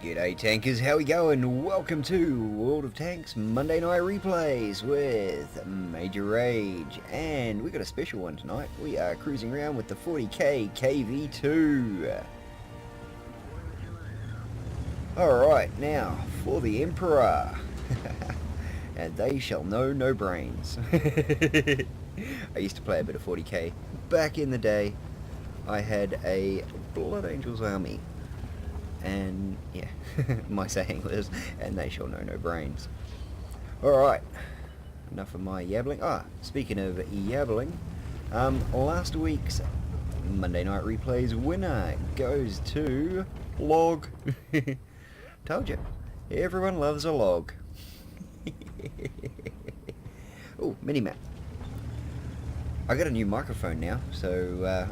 G'day tankers, how we going? Welcome to World of Tanks Monday Night Replays with Major Rage, and we got a special one tonight. We are cruising around with the 40k KV2. Alright, now for the Emperor. And they shall know no brains. I used to play a bit of 40k back in the day. I had a Blood Angels army. And yeah, my saying was, and they shall know no brains. Alright, enough of my yabbling. Speaking of yabbling, last week's Monday Night Replays winner goes to Log. Told you, everyone loves a log. Oh, minimap. I got a new microphone now, so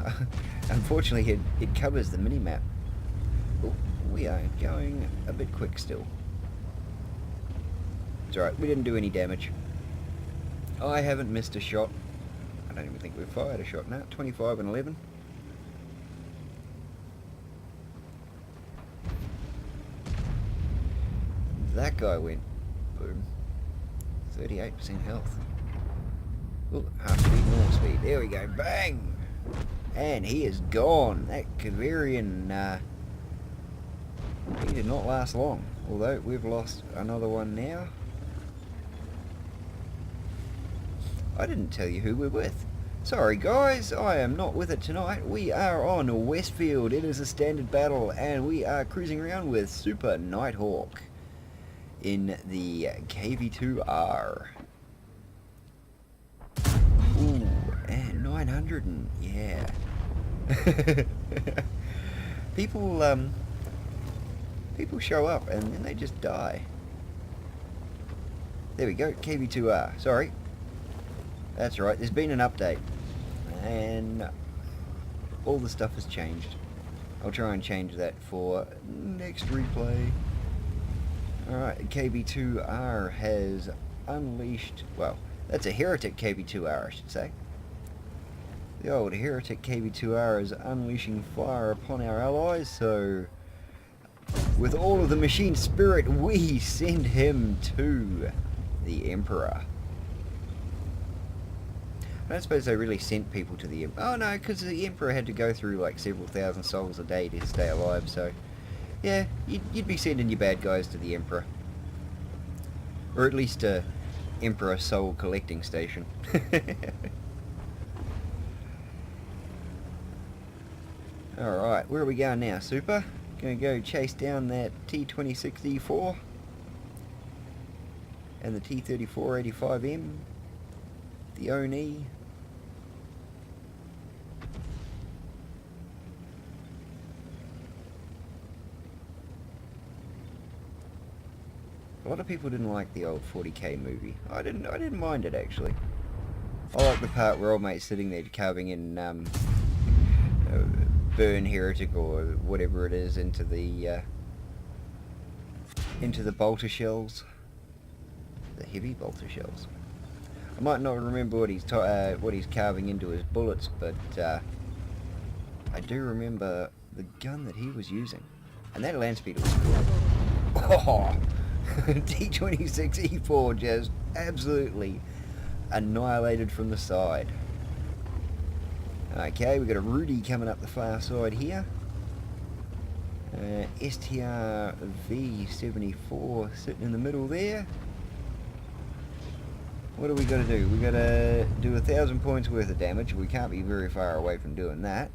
unfortunately it covers the minimap. We are going a bit quick still. It's alright, we didn't do any damage. I haven't missed a shot. I don't even think we've fired a shot now. 25 and 11. That guy went boom. 38% health. Ooh, half speed, normal speed. There we go, bang! And he is gone. That Kavarian, he did not last long, although we've lost another one now. I didn't tell you who we're with. Sorry guys, I am not with it tonight. We are on Westfield. It is a standard battle and we are cruising around with Super Nighthawk in the KV2R. Ooh, and 900 and yeah. People show up and then they just die. There we go, KV2R. Sorry. That's right, there's been an update. And all the stuff has changed. I'll try and change that for next replay. Alright, KV2R has unleashed... Well, that's a Heretic KV2R, I should say. The old Heretic KV2R is unleashing fire upon our allies, so... with all of the machine spirit, we send him to the Emperor. I don't suppose they really sent people to the Emperor. Oh no, because the Emperor had to go through like several thousand souls a day to stay alive, so... yeah, you'd be sending your bad guys to the Emperor. Or at least a Emperor soul collecting station. Alright, where are we going now, Super? Gonna go chase down that T26E4 and the T3485M, the Oni. A lot of people didn't like the old 40k movie. I didn't mind it actually. I like the part where old mate's sitting there carving in burn heretic or whatever it is into the bolter shells, the heavy bolter shells. I might not remember what he's carving into his bullets, but I do remember the gun that he was using, and that land speed was cool. Oh, T26E4 just absolutely annihilated from the side. Okay, we've got a Rudy coming up the far side here. STR-V74 sitting in the middle there. What do we got to do? We got to do 1,000 points worth of damage. We can't be very far away from doing that.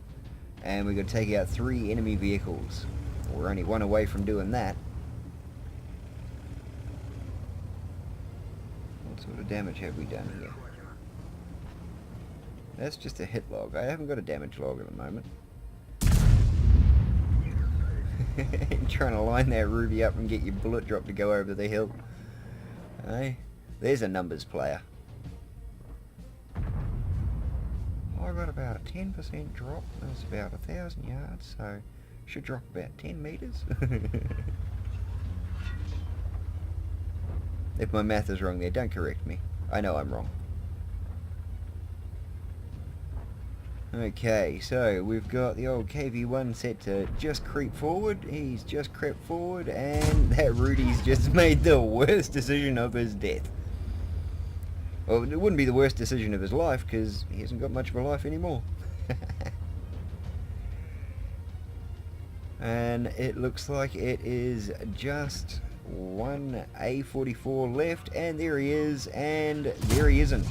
And we got to take out 3 enemy vehicles. We're only 1 away from doing that. What sort of damage have we done here? That's just a hit log. I haven't got a damage log at the moment. Trying to line that Ruby up and get your bullet drop to go over the hill. Hey, there's a numbers player. I got about a 10% drop. That's about 1,000 yards, so should drop about 10 meters. If my math is wrong there, don't correct me. I know I'm wrong. Okay, so we've got the old KV1 set to just creep forward. He's just crept forward, and that Rudy's just made the worst decision of his death. Well, it wouldn't be the worst decision of his life, because he hasn't got much of a life anymore. And it looks like it is just one A44 left, and there he is, and there he isn't.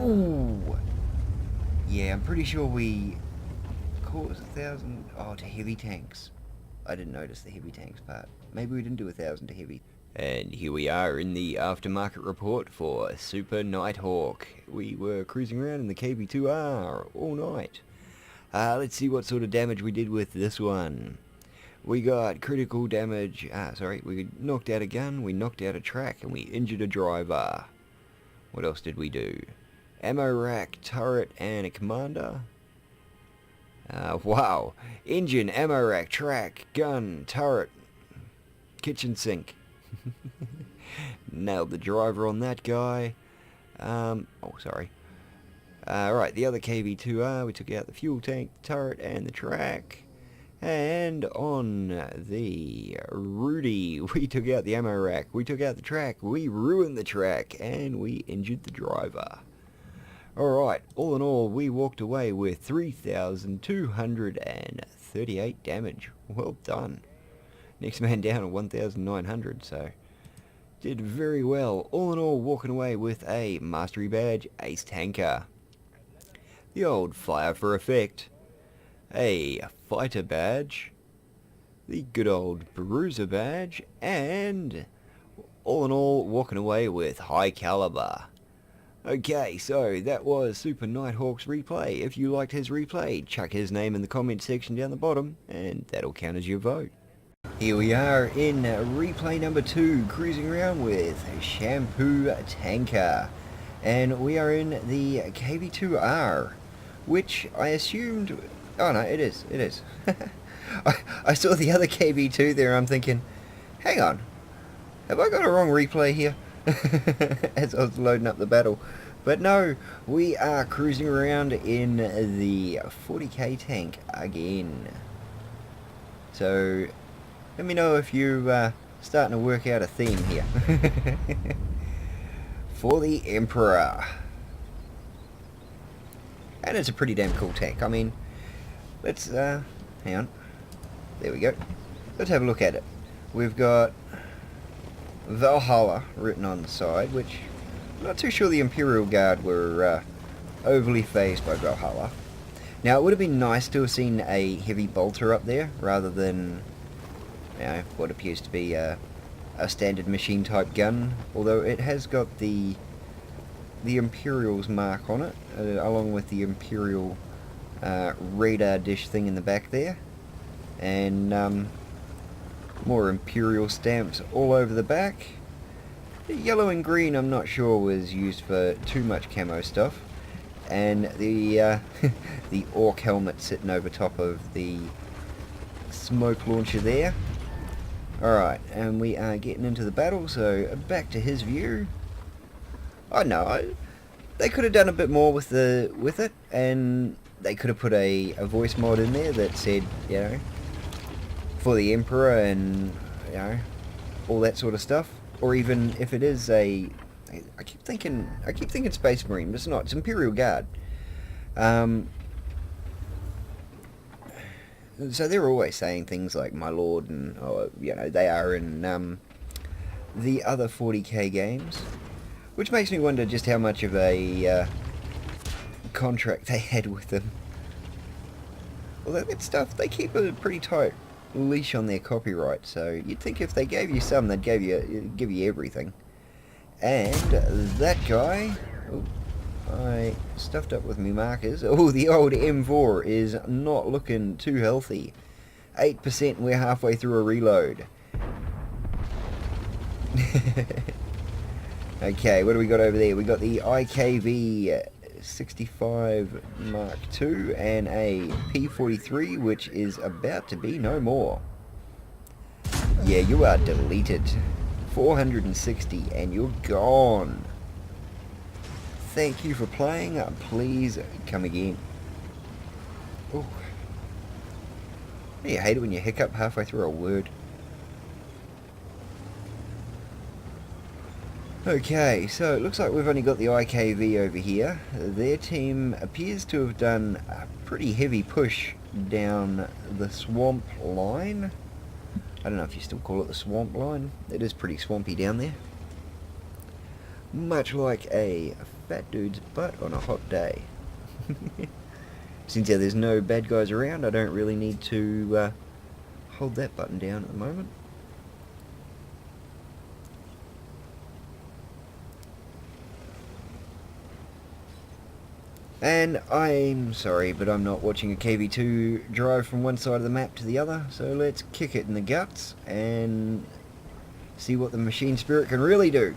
Ooh. Yeah, I'm pretty sure we caused 1,000... Oh, to heavy tanks. I didn't notice the heavy tanks part. Maybe we didn't do 1,000 to heavy. And here we are in the aftermarket report for Super Nighthawk. We were cruising around in the KB2R all night. Let's see what sort of damage we did with this one. We got critical damage. We knocked out a gun, we knocked out a track, and we injured a driver. What else did we do? Ammo rack, turret, and a commander. Wow. Engine, ammo rack, track, gun, turret, kitchen sink. Nailed the driver on that guy. Right, the other KV2R, we took out the fuel tank, turret, and the track. And on the Rudy, we took out the ammo rack, we took out the track, we ruined the track, and we injured the driver. Alright, all in all, we walked away with 3,238 damage. Well done. Next man down at 1,900, so did very well. All in all, walking away with a Mastery Badge, Ace Tanker. The old Fire for Effect, a Fighter Badge, the good old Bruiser Badge, and all in all, walking away with High Caliber. Okay, so that was Super Nighthawk's replay. If you liked his replay, chuck his name in the comment section down the bottom, and that'll count as your vote. Here we are in replay number 2, cruising around with Shampoo Tanker. And we are in the KV2R, which I assumed... Oh no, it is. I saw the other KV2 there, I'm thinking, hang on, have I got a wrong replay here? As I was loading up the battle. But no, we are cruising around in the 40k tank again. So, let me know if you're starting to work out a theme here. For the Emperor. And it's a pretty damn cool tank. I mean, let's, hang on. There we go. Let's have a look at it. We've got Valhalla written on the side, which I'm not too sure the Imperial Guard were overly phased by Valhalla. Now, it would have been nice to have seen a heavy bolter up there, rather than, you know, what appears to be a standard machine type gun, although it has got the Imperial's mark on it, along with the Imperial radar dish thing in the back there, and more Imperial stamps all over the back. The yellow and green I'm not sure was used for too much camo stuff, and the the orc helmet sitting over top of the smoke launcher there. Alright, and we are getting into the battle, so back to his view. I know, they could have done a bit more with it, and they could have put a voice mod in there that said, you know, for the Emperor, and, you know, all that sort of stuff. Or even if it is I keep thinking Space Marine, but it's not, it's Imperial Guard. So they're always saying things like "my lord," and, oh, you know, they are in the other 40k games, which makes me wonder just how much of a contract they had with them. Although that stuff, they keep a pretty tight leash on their copyright, so you'd think if they gave you some, they'd give you everything. And that guy, oh, I stuffed up with me markers. Oh, the old M4 is not looking too healthy. 8%, we're halfway through a reload. Okay, what do we got over there? We got the IKV 65 Mark II and a P43, which is about to be no more. Yeah, you are deleted. 460 and you're gone. Thank you for playing. Please come again. Ooh. You hate it when you hiccup halfway through a word. Okay, so it looks like we've only got the IKV over here. Their team appears to have done a pretty heavy push down the swamp line. I don't know if you still call it the swamp line. It is pretty swampy down there. Much like a fat dude's butt on a hot day. Since there's no bad guys around, I don't really need to hold that button down at the moment. And I'm sorry, but I'm not watching a KV2 drive from one side of the map to the other, so let's kick it in the guts and see what the machine spirit can really do.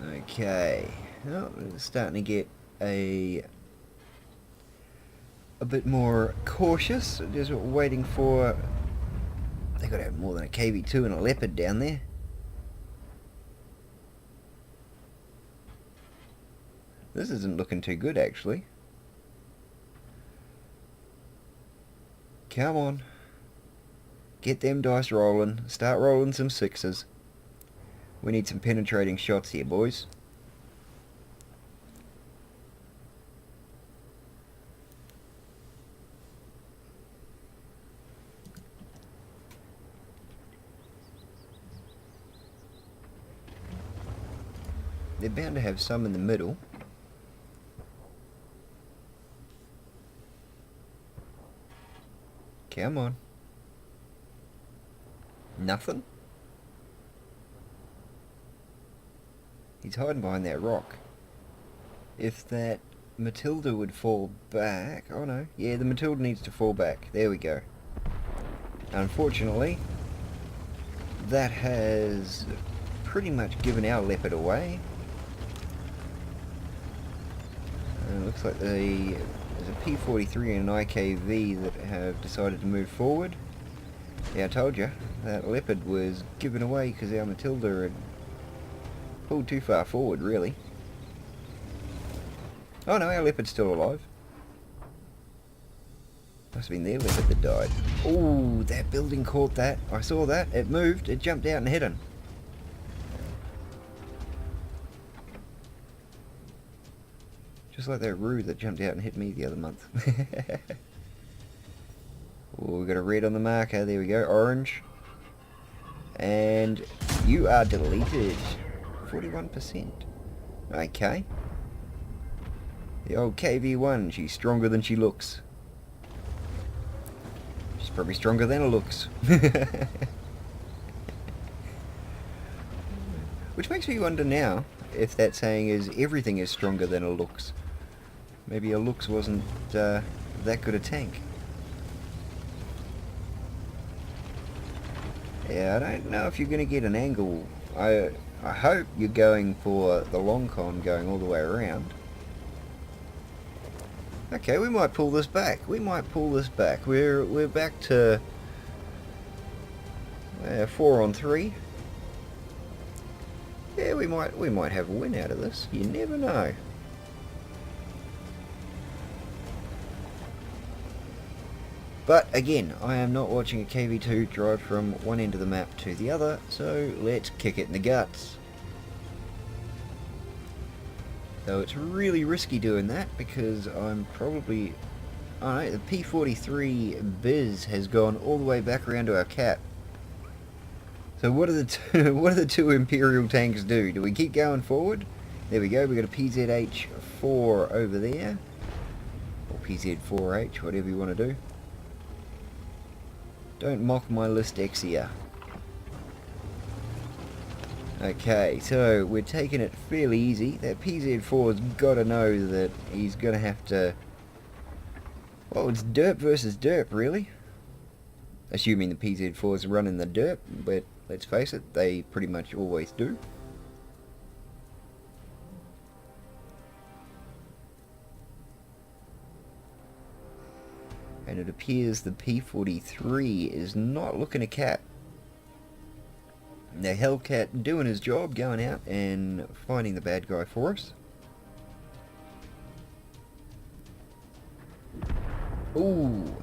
Okay, well, we're starting to get a bit more cautious, just waiting for... They've got to have more than a KV2 and a Leopard down there. This isn't looking too good, actually. Come on. Get them dice rolling. Start rolling some sixes. We need some penetrating shots here, boys. They're bound to have some in the middle. Come on. Nothing? He's hiding behind that rock. If that Matilda would fall back... Oh no, yeah, the Matilda needs to fall back. There we go. Unfortunately, that has pretty much given our Leopard away. Looks like there's a P43 and an IKV that have decided to move forward. Yeah, I told you, that Leopard was given away because our Matilda had pulled too far forward, really. Oh no, our Leopard's still alive. Must have been their Leopard that died. Oh, that building caught that. I saw that. It moved. It jumped out and hit him. Just like that roo that jumped out and hit me the other month. Oh, we got a red on the marker. There we go. Orange. And you are deleted. 41%. Okay. The old KV1. She's stronger than she looks. She's probably stronger than her looks. Which makes me wonder now if that saying is everything is stronger than her looks. Maybe her looks wasn't that good a tank. Yeah, I don't know if you're going to get an angle. I hope you're going for the long con going all the way around. Okay, we might pull this back. We might pull this back. We're back to 4 on 3. Yeah, we might have a win out of this. You never know. But again, I am not watching a KV2 drive from one end of the map to the other, so let's kick it in the guts. Though it's really risky doing that because I'm probably... Oh no, the P43 Biz has gone all the way back around to our cap. So what do the two Imperial tanks do? Do we keep going forward? There we go, we got a PZH4 over there. Or PZ4H, whatever you want to do. Don't mock my list Exia. Okay, so we're taking it fairly easy. That PZ4's got to know that he's going to have to... Well, it's derp versus derp, really. Assuming the PZ4's running the derp, but let's face it, they pretty much always do. And it appears the P43 is not looking a cat. The Hellcat doing his job, going out and finding the bad guy for us. Ooh.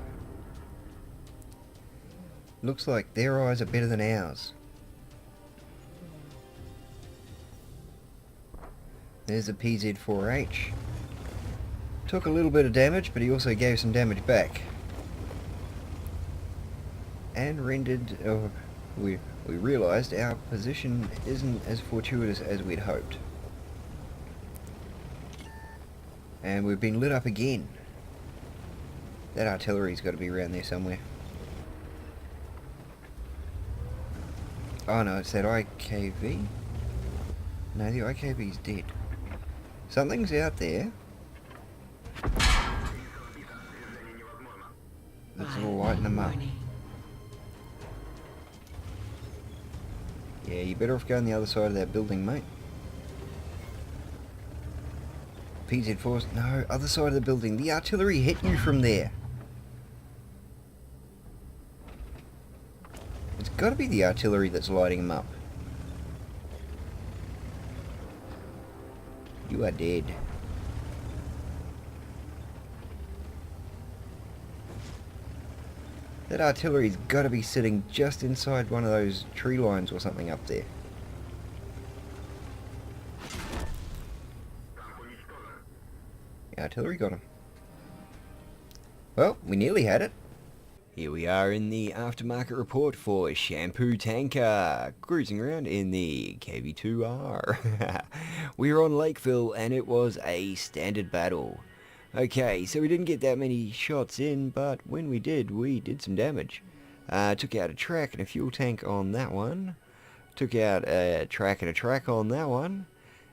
Looks like their eyes are better than ours. There's a PZ-4H. Took a little bit of damage, but he also gave some damage back. And rendered... we realised our position isn't as fortuitous as we'd hoped. And we've been lit up again. That artillery's got to be around there somewhere. Oh no, it's that IKV. No, the IKV's dead. Something's out there. That's all lighting them up. Yeah, you better off going the other side of that building, mate. PZ-4s, no, other side of the building. The artillery hit you from there. It's got to be the artillery that's lighting them up. You are dead. That artillery's got to be sitting just inside one of those tree lines or something up there. The artillery got him. Well, we nearly had it. Here we are in the aftermarket report for Shampoo Tanker, cruising around in the KV-2R. We were on Lakeville and it was a standard battle. Okay, so we didn't get that many shots in, but when we did some damage. Took out a track and a fuel tank on that one. Took out a track and a track on that one.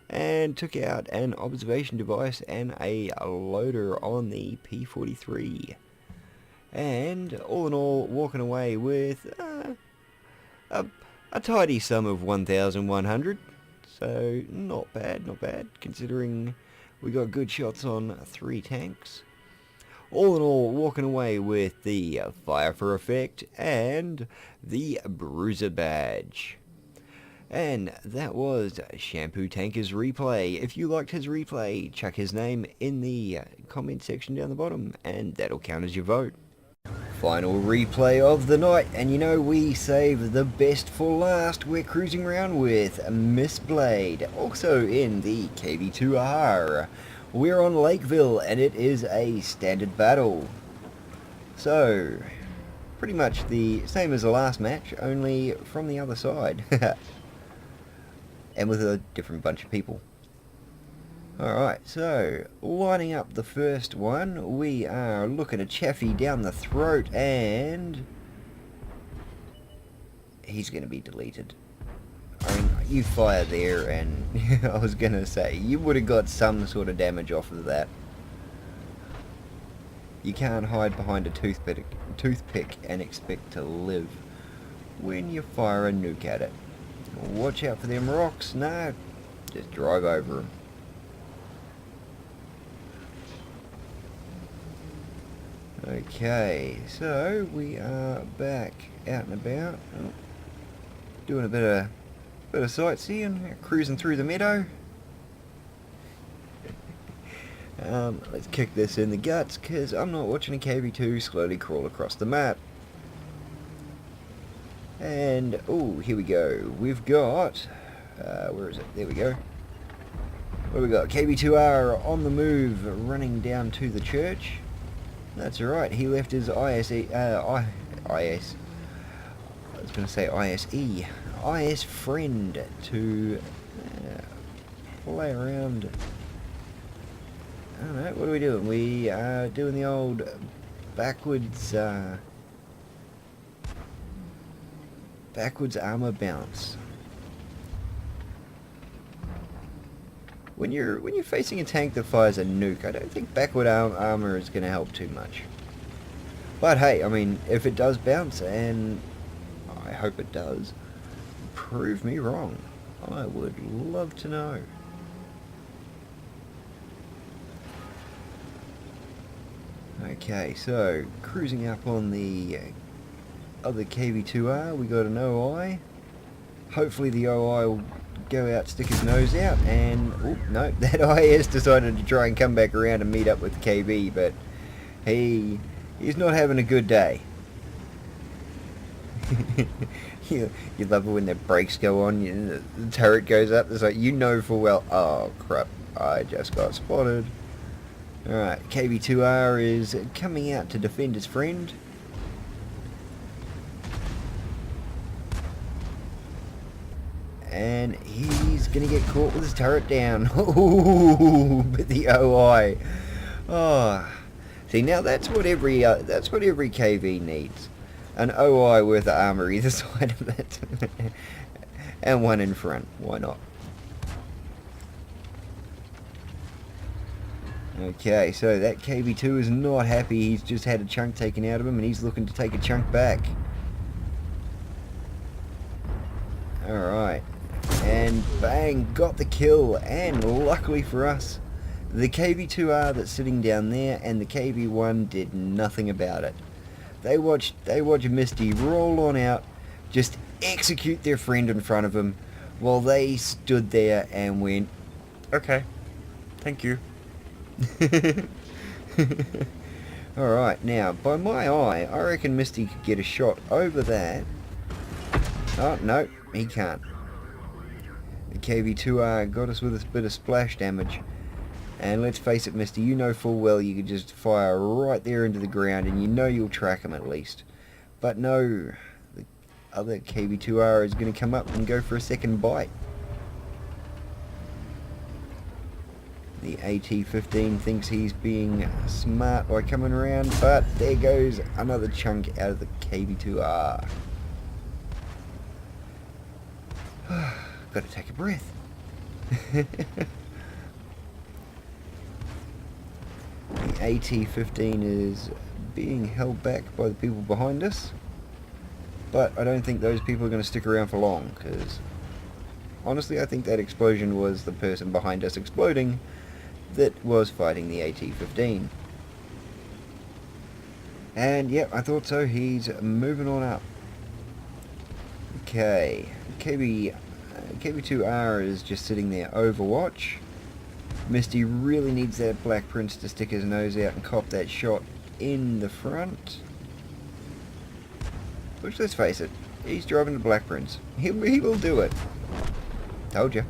And took out an observation device and a loader on the P-43. And all in all, walking away with a tidy sum of 1,100. So not bad, considering we got good shots on 3 tanks. All in all, walking away with the Fire for Effect and the Bruiser badge. And that was Shampoo Tanker's replay. If you liked his replay, chuck his name in the comment section down the bottom, and that'll count as your vote. Final replay of the night, and you know we save the best for last. We're cruising around with Miss Blade, also in the KV-2R. We're on Lakeville, and it is a standard battle. So, pretty much the same as the last match, only from the other side. And with a different bunch of people. Alright, so, lining up the first one, we are looking at Chaffee down the throat, and he's going to be deleted. I mean, you fire there, and I was going to say, you would have got some sort of damage off of that. You can't hide behind a toothpick and expect to live when you fire a nuke at it. Watch out for them rocks. No, just drive over them. Okay, so we are back out and about, doing a bit of sightseeing, cruising through the meadow. Let's kick this in the guts, because I'm not watching a KV-2 slowly crawl across the map. And, oh, here we go. We've got, where is it? There we go. What do we got? KV-2R on the move, running down to the church. That's alright, he left his I was going to say IS friend to play around. I don't know, what are we doing? We are doing the old backwards armor bounce. When you're facing a tank that fires a nuke, I don't think backward armor is going to help too much. But hey, I mean, if it does bounce, and I hope it does, prove me wrong. I would love to know. Okay, so cruising up on the other KV-2R, we got an OI. Hopefully the OI will go out, stick his nose out, and oh no, that IS decided to try and come back around and meet up with the KV, but he He's not having a good day. You love it when the brakes go on, the turret goes up. It's like, you know full well, oh crap, I just got spotted. Alright, KB2R is coming out to defend his friend. And he's going to get caught with his turret down. Ooh, but the OI. Oh, see, now that's what every KV needs. An OI worth of armor either side of it. And one in front. Why not? Okay, so that KB2 is not happy. He's just had a chunk taken out of him and he's looking to take a chunk back. Alright. And bang, got the kill. And luckily for us, the KB2R that's sitting down there and the KB1 did nothing about it. They watched Misty roll on out, just execute their friend in front of him, while they stood there and went, okay, thank you. Alright, now, by my eye, I reckon Misty could get a shot over that. Oh, no, he can't. The KV2R got us with a bit of splash damage. And let's face it, Misty, you know full well you could just fire right there into the ground and you know you'll track him at least. But no, the other KV2R is going to come up and go for a second bite. The AT-15 thinks he's being smart by coming around, but there goes another chunk out of the KV2R. Got to take a breath. The AT-15 is being held back by the people behind us, but I don't think those people are going to stick around for long, because honestly I think that explosion was the person behind us exploding that was fighting the AT-15. And yep, I thought so. He's moving on up. Okay, KB2R is just sitting there Overwatch. Misty really needs that Black Prince to stick his nose out and cop that shot in the front. Which, let's face it, he's driving the Black Prince. He will do it. Told you.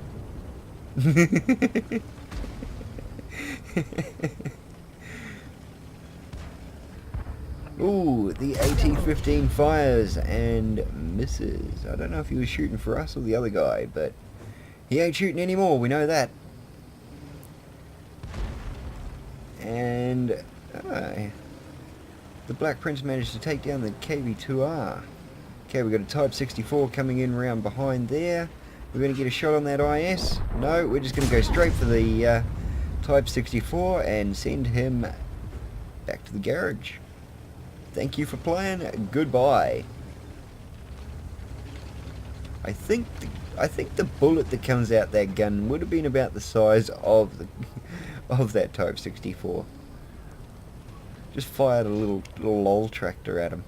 Ooh, the AT-15 fires and misses. I don't know if he was shooting for us or the other guy, but he ain't shooting anymore, we know that. And the Black Prince managed to take down the KV2R. Okay, we've got a Type 64 coming in round behind there. We're going to get a shot on that IS. No, we're just going to go straight for the Type 64 and send him back to the garage. Thank you for playing. Goodbye. I think the bullet that comes out that gun would have been about the size of the of that Type 64. Just fired a little lol tractor at him.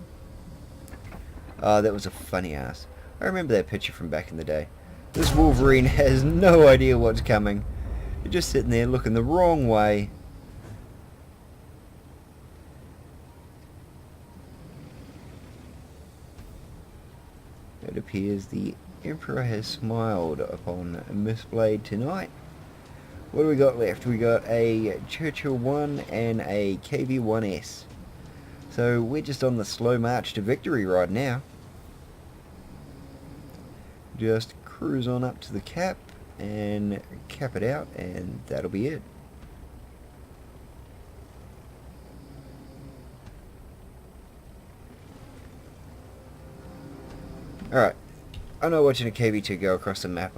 Oh, that was a funny ass. I remember that picture from back in the day. This Wolverine has no idea what's coming. You're just sitting there looking the wrong way. It appears the Emperor has smiled upon Miss Blade tonight. What do we got left? We got a Churchill 1 and a KV-1S. So we're just on the slow march to victory right now. Just cruise on up to the cap and cap it out, and that'll be it. Alright, I'm not watching a KV2 go across the map.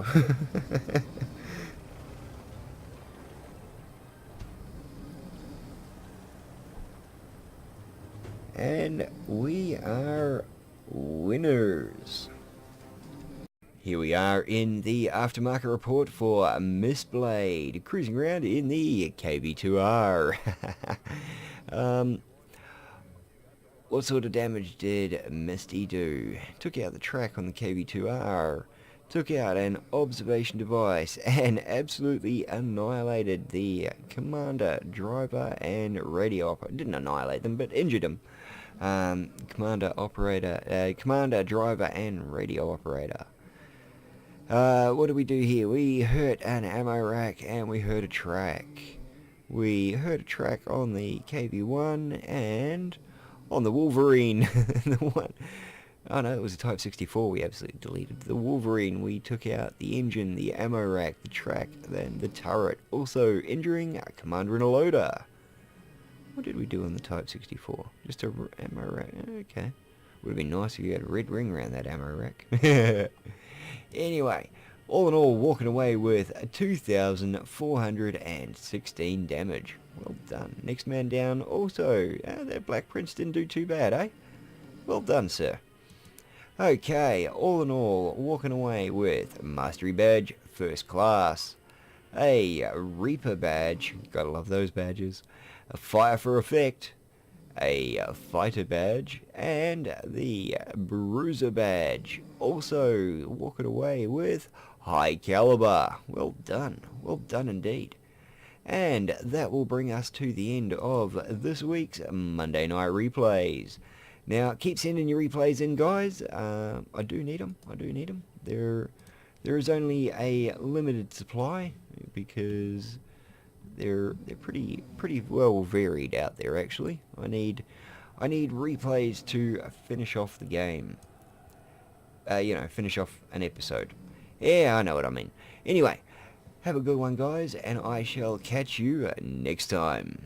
And we are winners. Here we are in the aftermarket report for Miss Blade, cruising around in the KV2R. What sort of damage did Misty do? Took out the track on the KV2R. took out an observation device and absolutely annihilated the commander, driver, and radio operator. Didn't annihilate them, but injured them. Commander, driver, and radio operator. What did we do here? We hurt an ammo rack and we hurt a track. We hurt a track on the KV-1 and on the Wolverine. The one... Oh no, it was a Type 64 we absolutely deleted. The Wolverine, we took out the engine, the ammo rack, the track, then the turret. Also injuring a commander and a loader. What did we do on the Type 64? Just a ammo rack. Okay. Would have been nice if you had a red ring around that ammo rack. Anyway, all in all, walking away with 2,416 damage. Well done. Next man down also. That Black Prince didn't do too bad, eh? Well done, sir. Okay, all in all, walking away with Mastery Badge, First Class, a Reaper Badge, gotta love those badges, a Fire for Effect, a Fighter Badge, and the Bruiser Badge. Also, walking away with High Caliber. Well done indeed. And that will bring us to the end of this week's Monday Night Replays. Now, keep sending your replays in, guys. I do need them. There is only a limited supply because they're pretty well varied out there. Actually, I need replays to finish off the game. Finish off an episode. Yeah, I know what I mean. Anyway, have a good one, guys, and I shall catch you next time.